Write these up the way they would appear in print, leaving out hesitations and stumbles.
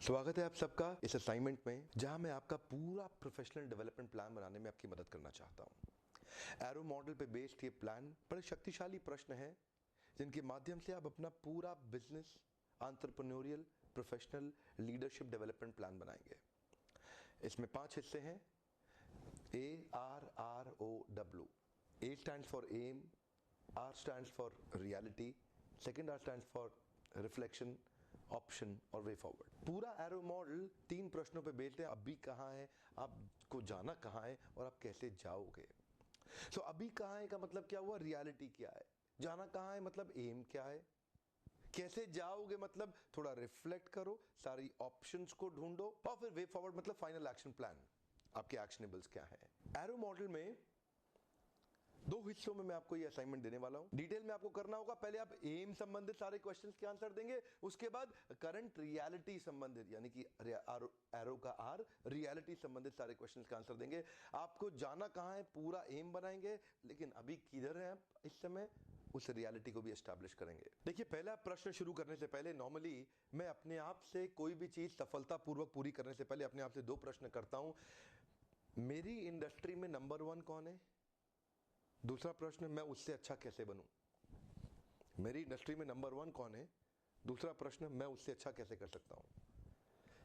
स्वागत है आप सबका इस असाइनमेंट में, जहां मैं आपका पूरा प्रोफेशनल डेवलपमेंट प्लान बनाने में आपकी मदद करना चाहता हूं। एरो मॉडल पे बेस्ड ये प्लान बड़े शक्तिशाली प्रश्न हैं जिनके माध्यम से आप अपना पूरा business, entrepreneurial, professional leadership development plan बनाएंगे। इसमें 5 हिस्से हैं। ARROW। A stands for aim, R stands for reality, second R stands for reflection, option और वे फॉरवर्ड। पूरा एरो मॉडल 3 प्रश्नों पे बेस्ड है। अभी कहाँ है, आपको जाना कहाँ है और आप कैसे जाओगे। सो अभी कहाँ है का मतलब क्या हुआ, रियलिटी क्या है। जाना कहाँ है मतलब एम क्या है। कैसे जाओगे मतलब थोड़ा रिफ्लेक्ट करो, सारी ऑप्शंस को ढूंढो, और फिर वे फॉरवर्ड मतलब फाइनल एक्शन प्लान, आपके एक्शनेबल्स क्या है। एरो मॉडल में 2 हिस्सों में मैं आपको ये असाइनमेंट देने वाला हूं। डिटेल में आपको करना होगा, पहले आप एम संबंधित सारे क्वेश्चंस के आंसर देंगे, उसके बाद करंट रियलिटी संबंधित, यानी कि एरो का आर, रियलिटी संबंधित सारे क्वेश्चंस का आंसर देंगे। आपको जाना कहां है पूरा एम बनाएंगे, लेकिन अभी किधर है आप इस समय, उस रियलिटी को भी एस्टैब्लिश करेंगे। देखिए, पहला प्रश्न शुरू करने से पहले नॉर्मली मैं अपने आप से कोई भी चीज सफलतापूर्वक पूरी करने से पहले अपने आप से 2 प्रश्न करता हूं। मेरी इंडस्ट्री में नंबर 1 कौन है। दूसरा प्रश्न, मैं उससे अच्छा कैसे बनूं। मेरी इंडस्ट्री में नंबर 1 कौन है, दूसरा प्रश्न, मैं उससे अच्छा कैसे कर सकता हूं।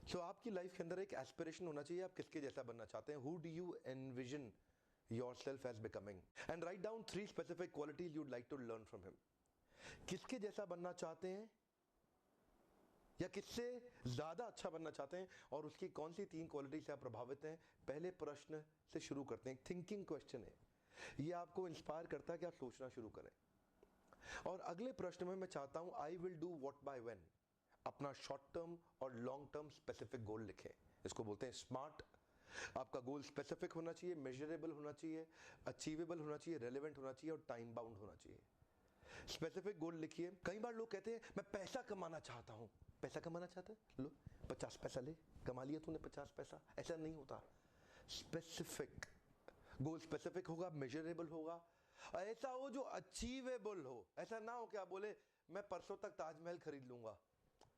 सो आपकी लाइफ के अंदर एक एस्पिरेशन होना चाहिए, आप किसके जैसा बनना चाहते हैं। Who do you envision yourself as becoming, and write down 3 specific qualities you'd like to learn from him. किसके जैसा बनना चाहते हैं या किससे ज्यादा अच्छा बनना चाहते हैं, और उसकी कौन सी 3 क्वालिटी से आप प्रभावित हैं। पहले प्रश्न से शुरू करते हैं। थिंकिंग क्वेश्चन है, ये आपको इंस्पायर करता है कि आप सोचना शुरू करें। और अगले प्रश्न में मैं चाहता हूं I will do what by when. अपना शॉर्ट टर्म और लॉन्ग टर्म स्पेसिफिक गोल लिखें। इसको बोलते हैं स्मार्ट। आपका गोल स्पेसिफिक होना चाहिए, मेजरेबल होना चाहिए, अचीवेबल होना चाहिए, रेलेवेंट होना चाहिए और टाइम बाउंड होना चाहिए। स्पेसिफिक गोल लिखिए। कई बार लोग कहते हैं मैं पैसा कमाना चाहता हूं। पैसा कमाना चाहता है, लो 50 पैसा ले, कमा लिया तूने 50 पैसा। ऐसा नहीं होता। स्पेसिफिक गोल, स्पेसिफिक होगा, मेजरेबल होगा, ऐसा हो जो अचीवेबल हो। ऐसा ना हो कि आप बोले मैं परसों तक ताजमहल खरीद लूंगा,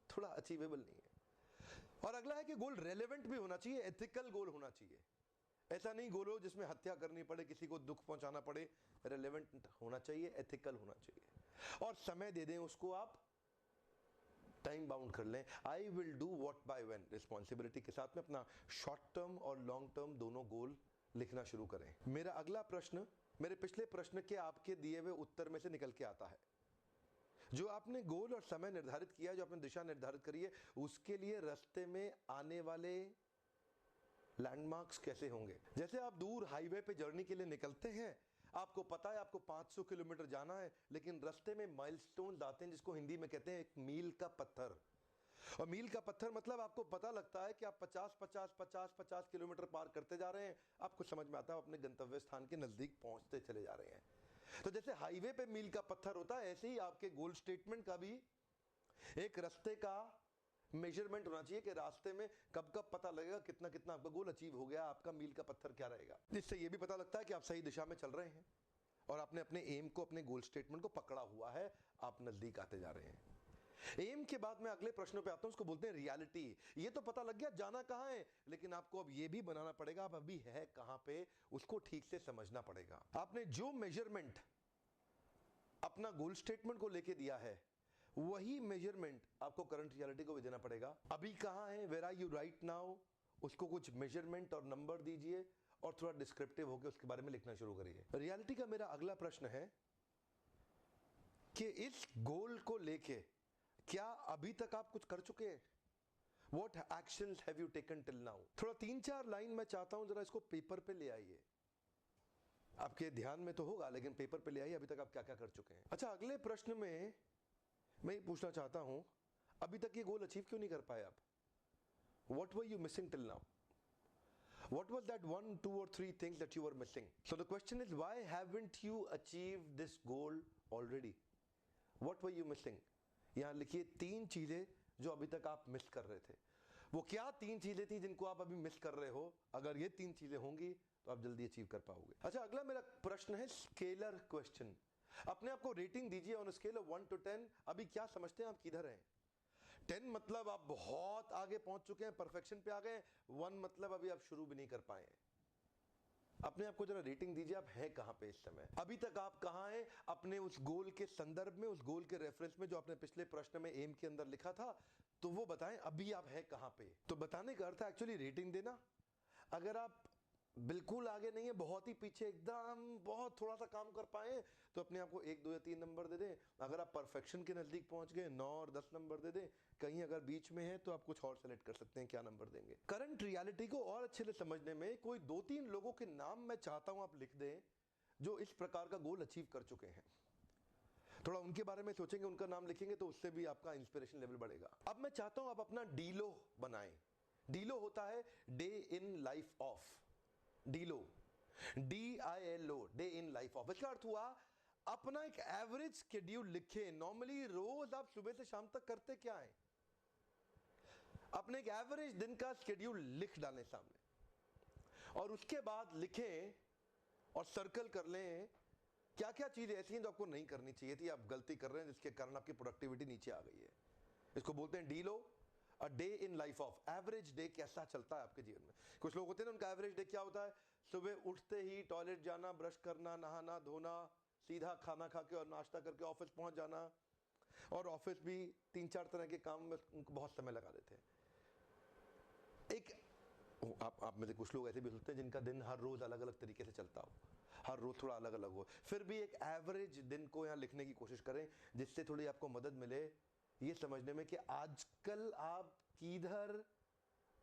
थोड़ा अचीवेबल नहीं है। और अगला है कि गोल रेलेवेंट भी होना चाहिए, एथिकल गोल होना चाहिए। ऐसा नहीं गोल हो जिसमें हत्या करनी पड़े, किसी को दुख पहुंचाना पड़े। रेलेवेंट होना चाहिए, एथिकल होना चाहिए, और समय दे दें उसको, आप टाइम बाउंड कर लें। I will do what by when, responsibility के साथ में अपना शॉर्ट टर्म और लॉन्ग टर्म दोनों गोल लिखना शुरू करें। मेरा अगला प्रश्न मेरे पिछले प्रश्न के आपके दिए हुए उत्तर में से निकल के आता है। जो आपने गोल और समय निर्धारित किया, जो आपने दिशा निर्धारित करी है, उसके लिए रास्ते में आने वाले लैंडमार्क्स कैसे होंगे। जैसे आप दूर हाईवे पे जर्नी के लिए निकलते हैं, आपको पता है आपको 500 किलोमीटर जाना है, लेकिन रास्ते में माइलस्टोन्स आते हैं जिसको हिंदी में कहते हैं एक मील का पत्थर। और मील का पत्थर मतलब आपको पता लगता है कि आप 50 किलोमीटर पार करते जा रहे हैं। आपको समझ में आता है आप अपने गंतव्य स्थान के नजदीक पहुंचते चले जा रहे हैं। तो जैसे हाईवे पे मील का पत्थर होता है, ऐसे ही आपके गोल स्टेटमेंट का भी एक रास्ते का मेजरमेंट होना चाहिए कि रास्ते में कब कब पता लगेगा कितना कितना आपका गोल अचीव हो गया, आपका मील का पत्थर क्या रहेगा। इससे यह भी पता लगता है कि आप सही दिशा में चल रहे हैं और आपने अपने एम को, अपने गोल स्टेटमेंट को पकड़ा हुआ है, आप नजदीक आते जा रहे हैं। एम के बाद मैं अगले प्रश्नों पे आता हूं, उसको बोलते हैं रियलिटी। ये तो पता लग गया जाना कहां है, लेकिन आपको अब ये भी बनाना पड़ेगा आप अभी है कहां पे, उसको ठीक से समझना पड़ेगा। आपने जो मेजरमेंट अपना गोल स्टेटमेंट को लेके दिया है, वही मेजरमेंट आपको करंट रियलिटी को भी देना पड़ेगा। अभी कहां है, where are you right now, उसको कुछ मेजरमेंट और नंबर दीजिए और थोड़ा डिस्क्रिप्टिव होकर उसके बारे में लिखना शुरू करिए। रियलिटी का मेरा अगला प्रश्न है कि इस गोल को लेके क्या अभी तक आप कुछ कर चुके हैं। What actions have you taken till now? थोड़ा 3-4 लाइन मैं चाहता हूं, जरा इसको पेपर पे ले आइए। आपके ध्यान में तो होगा, लेकिन पेपर पे ले आइए, अभी तक आप क्या क्या कर चुके हैं। अच्छा, अगले प्रश्न में मैं ये पूछना चाहता हूं, अभी तक ये गोल अचीव क्यों नहीं कर पाए आप। What were you missing till now? What was that 1, 2 or 3 things that you were missing? So the question is, why haven't you achieved this goal already? What were you missing? यहां लिखिए 3 चीजें जो अभी तक आप मिस कर रहे थे। वो क्या 3 चीजें थी जिनको आप अभी मिस कर रहे हो। अगर ये 3 चीजें होंगी तो आप जल्दी अचीव कर पाओगे। अच्छा, अगला मेरा प्रश्न है स्केलर क्वेश्चन। अपने आप को रेटिंग दीजिए ऑन स्केल ऑफ 1 to 10। अभी क्या समझते हैं आप किधर हैं। 10 मतलब आप बहुत आगे पहुंच चुके हैं, परफेक्शन पे आ गए। 1 मतलब अभी आप शुरू भी नहीं कर पाए हैं। अपने आप को जरा रेटिंग दीजिए, आप हैं कहां पे इस समय, अभी तक आप कहां हैं अपने उस गोल के संदर्भ में, उस गोल के रेफरेंस में जो आपने पिछले प्रश्न में एम के अंदर लिखा था, तो वो बताएं अभी आप हैं कहां पे। तो बताने का अर्थ है एक्चुअली रेटिंग देना। अगर आप बिल्कुल आगे नहीं है, बहुत ही पीछे, एकदम बहुत थोड़ा सा काम कर पाए, तो अपने आप को 1, 2 या 3 नंबर दे दें। अगर आप परफेक्शन के नजदीक पहुंच गए, 9 और 10 नंबर दे दें। कहीं अगर बीच में है तो आप कुछ और सेलेक्ट कर सकते हैं, क्या नंबर देंगे। करंट रियलिटी को और अच्छे से समझने में कोई 2-3 लोगों के नाम मैं चाहता हूं आप लिख दें जो इस प्रकार का गोल अचीव कर चुके हैं। थोड़ा उनके बारे में सोचेंगे, उनका नाम लिखेंगे, तो उससे भी आपका इंस्पिरेशन लेवल बढ़ेगा। अब मैं चाहता हूं आप अपना डीलो बनाएं। डीलो होता है day in life of, DILO, DILO, day in life of. इसका अर्थ हुआ अपना एक एवरेज शेड्यूल लिखे। नॉर्मली रोज आप सुबह से शाम तक करते क्या है, अपने एक एवरेज दिन का शेड्यूल लिख डालें सामने, और उसके बाद लिखें और सर्कल कर लें क्या क्या चीजें ऐसी हैं जो आपको नहीं करनी चाहिए थी, आप गलती कर रहे हैं, जिसके कारण आपकी प्रोडक्टिविटी नीचे आ गई है। इसको बोलते हैं DILO, a day in life of. Average day कैसा चलता है आपके जीवन में। कुछ लोग होते हैं ना, उनका एवरेज डे क्या होता है, सुबह उठते ही टॉयलेट जाना, ब्रश करना, नहाना धोना, सीधा खाना खा के और नाश्ता करके ऑफिस पहुंच जाना, और ऑफिस भी 3-4 तरह के काम में उनको बहुत समय लगा देते हैं। एक आप में से कुछ लोग ऐसे भी होते हैं जिनका दिन हर रोज अलग अलग तरीके से चलता हो, हर रोज थोड़ा अलग अलग हो। फिर भी एक एवरेज दिन को यहाँ लिखने की कोशिश करें, जिससे थोड़ी आपको मदद मिले ये समझने में कि आजकल आप किधर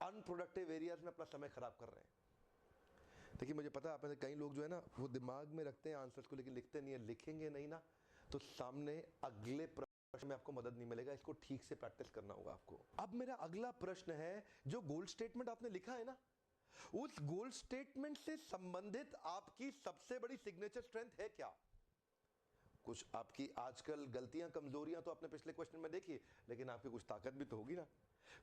अनप्रोडक्टिव एरियाज में अपना समय खराब कर रहे हैं। देखिए मुझे पता है आप में से कई लोग जो है ना, वो दिमाग में रखते हैं आंसर्स को, लेकिन लिखते नहीं है। लिखेंगे नहीं ना तो सामने अगले प्रश्न में आपको मदद नहीं मिलेगा। इसको ठीक से प्रैक्टिस करना होगा आपको। अब मेरा अगला प्रश्न है, जो गोल स्टेटमेंट आपने लिखा है ना, उस गोल स्टेटमेंट से संबंधित आपकी सबसे बड़ी सिग्नेचर स्ट्रेंथ है क्या। कुछ आपकी आजकल गलतियां कमजोरियां तो आपने पिछले क्वेश्चन में देखी, लेकिन आपकी कुछ ताकत भी तो होगी ना,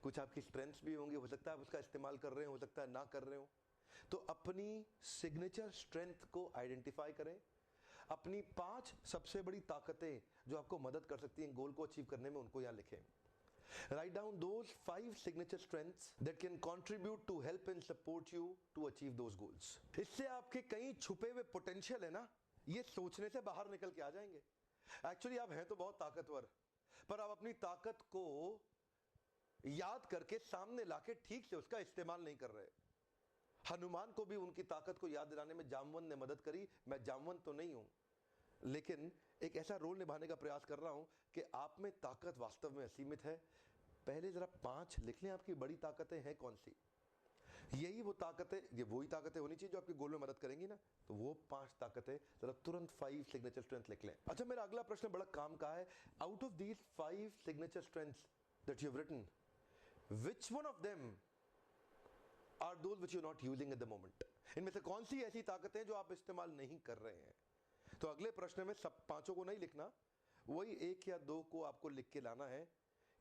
कुछ आपकी स्ट्रेंथ्स भी होंगी। हो सकता है आप उसका इस्तेमाल कर रहे हो सकता है ना कर रहे हो। तो अपनी सिग्नेचर स्ट्रेंथ को आइडेंटिफाई करें। अपनी 5 सबसे बड़ी ताकतें जो आपको मदद कर सकती हैं गोल को अचीव करने में, उनको यहां लिखें। Write down those 5 signature strengths that can contribute to help and support you to achieve those goals. इससे आपके कई छुपे हुए पोटेंशियल है ना, ये सोचने से बाहर निकल के आ जाएंगे। एक्चुअली आप हैं तो बहुत ताकतवर, पर आप अपनी ताकत को याद करके सामने लाके ठीक से उसका इस्तेमाल नहीं कर रहे। हनुमान को भी उनकी ताकत को याद दिलाने में जामवंत ने मदद करी। मैं जामवंत तो नहीं हूं, लेकिन एक ऐसा रोल निभाने का प्रयास कर रहा हूं कि आप में ताकत वास्तव में असीमित है। पहले जरा 5 लिख लें, आपकी बड़ी ताकतें हैं कौन सी। यही वो ताकतें, ये वही ताकतें होनी चाहिए जो आपके गोल में मदद करेंगी ना। तो वो 5 ताकतें जरा तुरंत 5 सिग्नेचर स्ट्रेंथ लिख लें। अच्छा, मेरा अगला प्रश्न बड़ा काम का है। Out of these 5 signature strengths that you have written, which one of them are those which you are not using at the moment. इनमें से कौन सी ऐसी ताकतें जो आप इस्तेमाल नहीं कर रहे हैं। तो अगले प्रश्न में सब 5 को नहीं लिखना, वही 1 या 2 को आपको लिख के लाना है,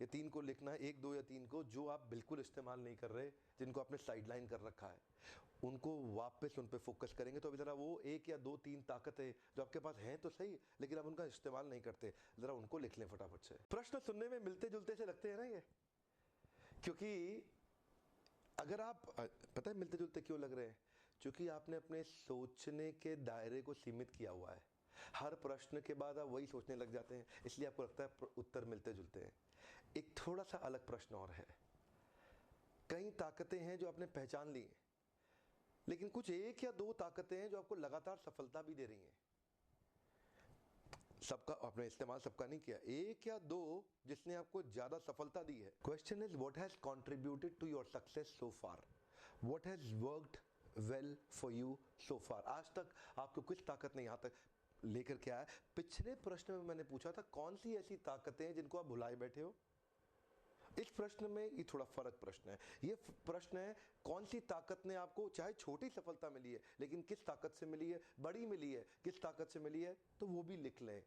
या 3 को लिखना है, 1, 2 या 3 को जो आप बिल्कुल इस्तेमाल नहीं कर रहे, जिनको आपने साइडलाइन कर रखा है, उनको वापस उन पे फोकस करेंगे। तो अभी जरा वो 1 या 2, 3 ताकतें जो आपके पास हैं तो सही, लेकिन आप उनका इस्तेमाल नहीं करते, जरा उनको लिख लें फटाफट से। प्रश्न सुनने में मिलते जुलते से लगते हैं ना ये, क्योंकि अगर आप, पता है मिलते जुलते क्यों लग रहे हैं, क्योंकि आपने अपने सोचने के दायरे को सीमित किया हुआ है। हर प्रश्न के बाद आप वही सोचने लग जाते हैं, इसलिए आपको लगता है उत्तर मिलते जुलते हैं। एक थोड़ा सा अलग प्रश्न और है। कई ताकतें हैं जो आपने पहचान ली हैं, लेकिन कुछ 1 या 2 ताकतें हैं जो आपको लगातार सफलता भी दे रही हैं। सबका आपने इस्तेमाल सबका नहीं किया, 1 या 2 जिसने आपको ज्यादा सफलता दी है। Question is what has contributed to your success so far, what has worked well for you so far. आज तक आपको किस ताकत ने यहां तक लेकर के आया। पिछले प्रश्न में मैंने पूछा था कौन सी ऐसी ताकतें हैं जिनको आप भुलाए बैठे हो। इस प्रश्न में ये थोड़ा फर्क प्रश्न है। ये प्रश्न है कौन सी ताकत ने आपको, चाहे छोटी सफलता मिली है, लेकिन किस ताकत से मिली है, बड़ी मिली है, किस ताकत से मिली है, तो वो भी लिख लें।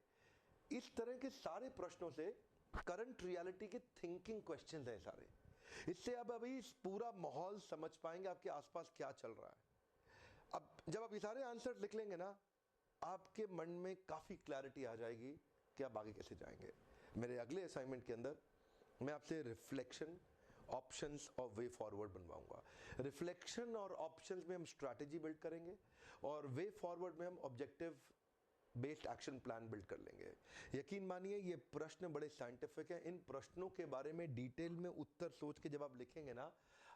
इस तरह के सारे प्रश्नों से करंट रियलिटी के थिंकिंग क्वेश्चंस हैं सारे। इससे अब अभी पूरा माहौल समझ पाएंगे आपके आसपास क्या चल रहा है। अब जब आप ये सारे आंसर लिख लेंगे ना, आपके मन में काफी क्लैरिटी आ जाएगी कि आप आगे कैसे जाएंगे। मेरे अगले असाइनमेंट के अंदर मैं आपसे रिफ्लेक्शन, ऑप्शंस और वे फॉरवर्ड बनवाऊंगा। रिफ्लेक्शन और ऑप्शंस में हम स्ट्रैटेजी बिल्ड करेंगे और वे फॉरवर्ड में हम objective based action plan build कर लेंगे। यकीन मानिए ये प्रश्न बड़े साइंटिफिक हैं। इन प्रश्नों के बारे में डिटेल में उत्तर सोच के जब आप लिखेंगे ना,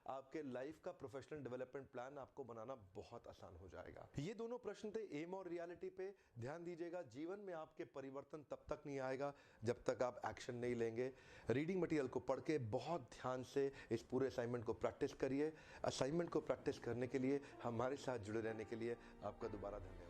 आपके लाइफ का प्रोफेशनल डेवलपमेंट प्लान आपको बनाना बहुत आसान हो जाएगा। ये दोनों प्रश्न थे एम और रियलिटी पे। ध्यान दीजिएगा, जीवन में आपके परिवर्तन तब तक नहीं आएगा जब तक आप एक्शन नहीं लेंगे। रीडिंग मटेरियल को पढ़ के बहुत ध्यान से इस पूरे असाइनमेंट को प्रैक्टिस करिए। असाइनमेंट को प्रैक्टिस करने के लिए, हमारे साथ जुड़े रहने के लिए आपका दोबारा धन्यवाद।